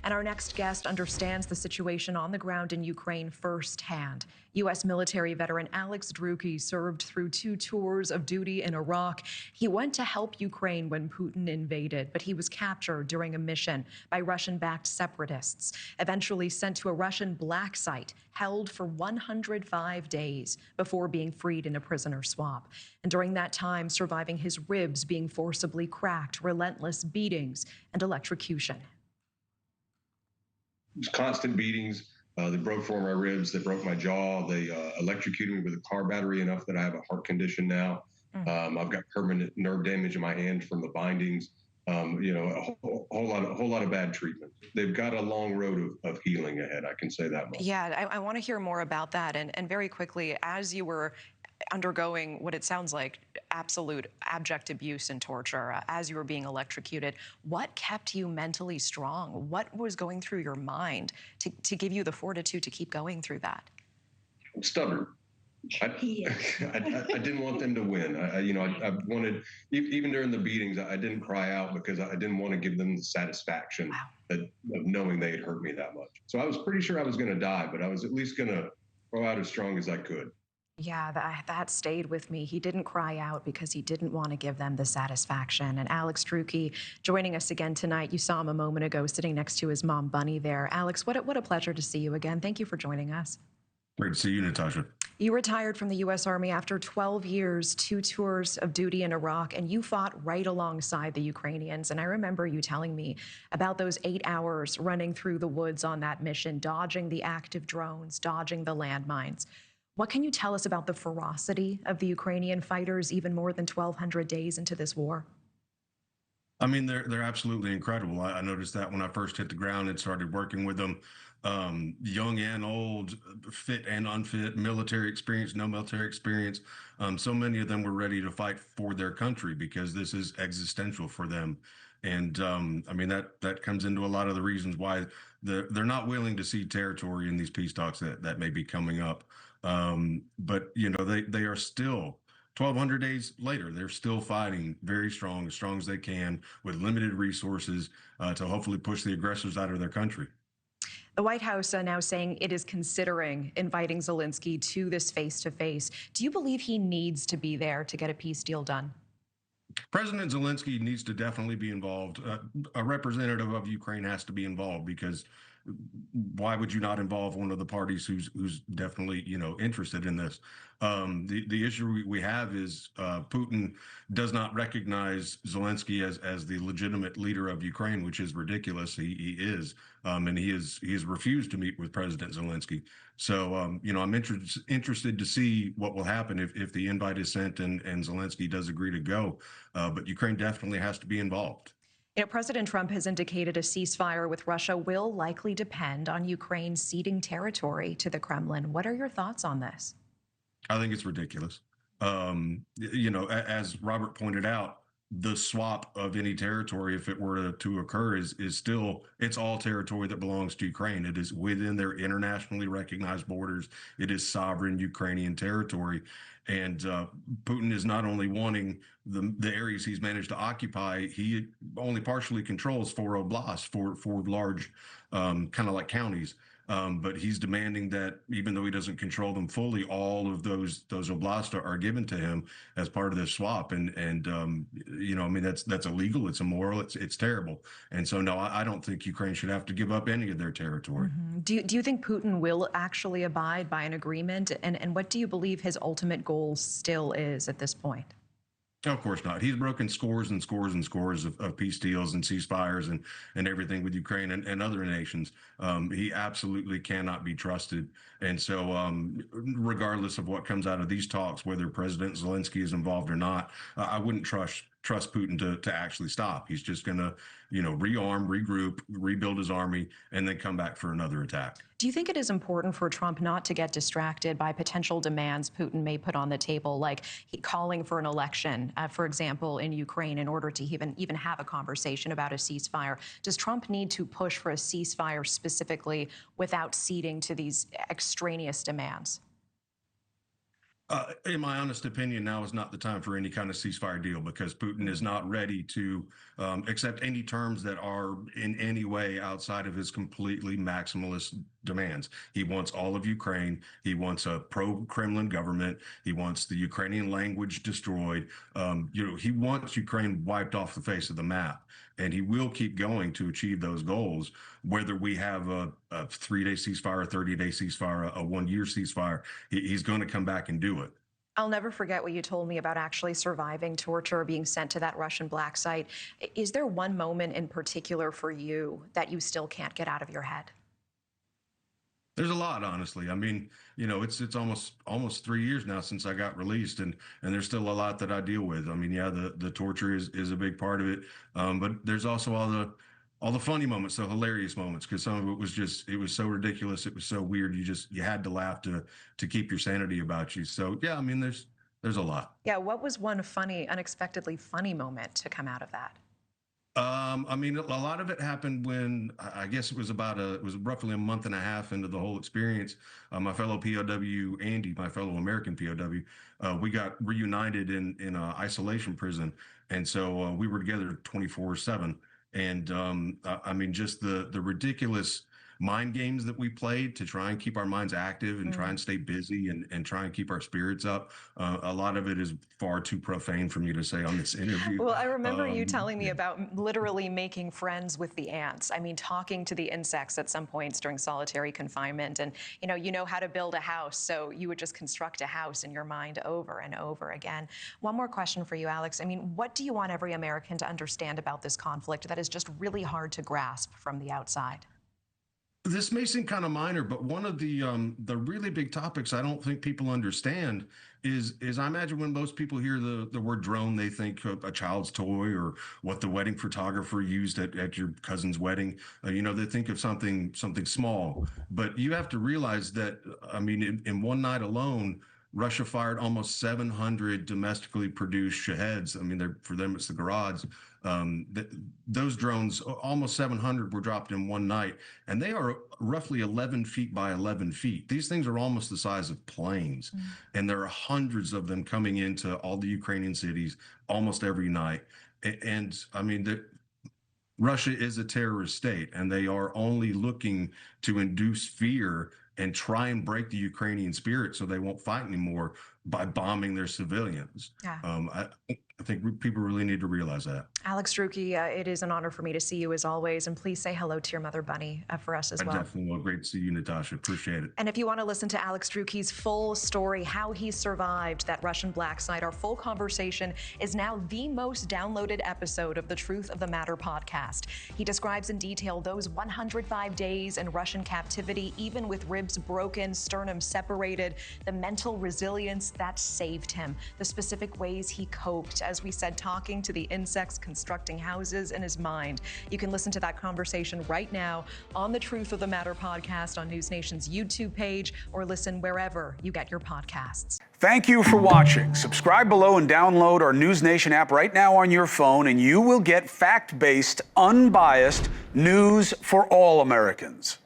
And our next guest understands the situation on the ground in Ukraine firsthand. U.S. military veteran Alex Drueke served through 2 tours of duty in Iraq. He went to help Ukraine when Putin invaded, but he was captured during a mission by Russian-backed separatists, eventually sent to a Russian black site, held for 105 days before being freed in a prisoner swap. And during that time, surviving his ribs being forcibly cracked, relentless beatings, and electrocution. Constant beatings. They broke 4 of my ribs. They broke my jaw. They electrocuted me with a car battery enough that I have a heart condition now. I've got permanent nerve damage in my hand from the bindings. You know, a whole lot of bad treatment. They've got a long road of healing ahead. I can say that much. Yeah, I want to hear more about that. And very quickly, as you were undergoing what it sounds like absolute abject abuse and torture, as you were being electrocuted, what kept you mentally strong? What was going through your mind to give you the fortitude to keep going through that? I'm stubborn. I didn't want them to win. I wanted, even during the beatings, I didn't cry out because I didn't want to give them the satisfaction of knowing they had hurt me that much. So I was pretty sure I was going to die, but I was at least going to go out as strong as I could. Yeah, that stayed with me. He didn't cry out because he didn't want to give them the satisfaction. And Alex Drueke joining us again tonight. You saw him a moment ago sitting next to his mom, Bunny, there. Alex, what a pleasure to see you again. Thank you for joining us. Great to see you, Natasha. You retired from the U.S. Army after 12 years, 2 tours of duty in Iraq, and you fought right alongside the Ukrainians. And I remember you telling me about those 8 hours running through the woods on that mission, dodging the active drones, dodging the landmines. What can you tell us about the ferocity of the Ukrainian fighters even more than 1,200 days into this war? I mean, they're absolutely incredible. I noticed that when I first hit the ground and started working with them, young and old, fit and unfit, military experience, no military experience. So many of them were ready to fight for their country because this is existential for them. And I mean, that comes into a lot of the reasons why they're not willing to cede territory in these peace talks that may be coming up. But, you know, they are still 1,200 days later, they're still fighting very strong, as strong as they can, with limited resources to hopefully push the aggressors out of their country. The White House now saying it is considering inviting Zelensky to this face-to-face. Do you believe he needs to be there to get a peace deal done? President Zelensky needs to definitely be involved. A representative of Ukraine has to be involved because why would you not involve one of the parties who's definitely, you know, interested in this? The issue we have is Putin does not recognize Zelensky as the legitimate leader of Ukraine, which is ridiculous. He is, and he has refused to meet with President Zelensky. So, you know, I'm interested to see what will happen if the invite is sent and Zelensky does agree to go. But Ukraine definitely has to be involved. You know, President Trump has indicated a ceasefire with Russia will likely depend on Ukraine ceding territory to the Kremlin. What are your thoughts on this? I think it's ridiculous. You know, as Robert pointed out, the swap of any territory, if it were to occur, is still, it's all territory that belongs to Ukraine. It is within their internationally recognized borders. It is sovereign Ukrainian territory. And Putin is not only wanting the areas he's managed to occupy, he only partially controls 4 oblasts, four large kind of like counties. But he's demanding that even though he doesn't control them fully, all of those oblasts are given to him as part of this swap. And you know, I mean, that's illegal. It's immoral. It's terrible. And so, no, I don't think Ukraine should have to give up any of their territory. Do you think Putin will actually abide by an agreement? And what do you believe his ultimate goal still is at this point? Of course not. He's broken scores and scores and scores of peace deals and ceasefires and everything with Ukraine and other nations. He absolutely cannot be trusted. And so regardless of what comes out of these talks, whether President Zelensky is involved or not, I wouldn't trust Putin to actually stop. He's just going to, you know, rearm, regroup, rebuild his army, and then come back for another attack. Do you think it is important for Trump not to get distracted by potential demands Putin may put on the table, like calling for an election, for example, in Ukraine, in order to even have a conversation about a ceasefire? Does Trump need to push for a ceasefire specifically without ceding to these extraneous demands? In my honest opinion, now is not the time for any kind of ceasefire deal because Putin is not ready to accept any terms that are in any way outside of his completely maximalist demands. He wants all of Ukraine. He wants a pro-Kremlin government. He wants the Ukrainian language destroyed. He wants Ukraine wiped off the face of the map, and he will keep going to achieve those goals. Whether we have a 3-day ceasefire, a 30-day ceasefire, a 1-year ceasefire, he's going to come back and do it. I'll never forget what you told me about actually surviving torture, being sent to that Russian black site. Is there one moment in particular for you that you still can't get out of your head? There's a lot, honestly. I mean, it's almost 3 years now since I got released, and there's still a lot that I deal with. I mean, yeah, the torture is a big part of it, but there's also all the funny moments, the hilarious moments, because some of it was so ridiculous, it was so weird. You had to laugh to keep your sanity about you. So yeah, I mean, there's a lot. Yeah, what was one unexpectedly funny moment to come out of that? I mean, a lot of it happened when I guess it was roughly a month and a half into the whole experience. My fellow POW, Andy, my fellow American POW, we got reunited in an isolation prison. And so we were together 24/7. And I mean, just the ridiculous mind games that we played to try and keep our minds active and try and stay busy and try and keep our spirits up. A lot of it is far too profane for me to say on this interview. Well, I remember you telling me about literally making friends with the ants. I mean, talking to the insects at some points during solitary confinement. And, you know how to build a house. So you would just construct a house in your mind over and over again. One more question for you, Alex. I mean, what do you want every American to understand about this conflict that is just really hard to grasp from the outside? This may seem kind of minor, but one of the really big topics I don't think people understand is I imagine when most people hear the word drone, they think of a child's toy or what the wedding photographer used at your cousin's wedding. They think of something small, but you have to realize that, I mean, in one night alone, Russia fired almost 700 domestically produced Shaheds. I mean, for them, it's the Grads. Those drones, almost 700 were dropped in one night, and they are roughly 11 feet by 11 feet. These things are almost the size of planes, and there are hundreds of them coming into all the Ukrainian cities almost every night. And I mean, Russia is a terrorist state, and they are only looking to induce fear and try and break the Ukrainian spirit so they won't fight anymore by bombing their civilians. Yeah. I think people really need to realize that. Alex Drueke, it is an honor for me to see you as always, and please say hello to your mother, Bunny, for us as well. Definitely will. Great to see you, Natasha. Appreciate it. And if you want to listen to Alex Drueke's full story, how he survived that Russian black site, our full conversation is now the most downloaded episode of the Truth of the Matter podcast. He describes in detail those 105 days in Russian captivity, even with ribs broken, sternum separated, the mental resilience that saved him, the specific ways he coped, as we said, talking to the insects, constructing houses in his mind. You can listen to that conversation right now on the Truth of the Matter podcast on NewsNation's YouTube page, or listen wherever you get your podcasts. Thank you for watching. Subscribe below and download our NewsNation app right now on your phone, and you will get fact-based, unbiased news for all Americans.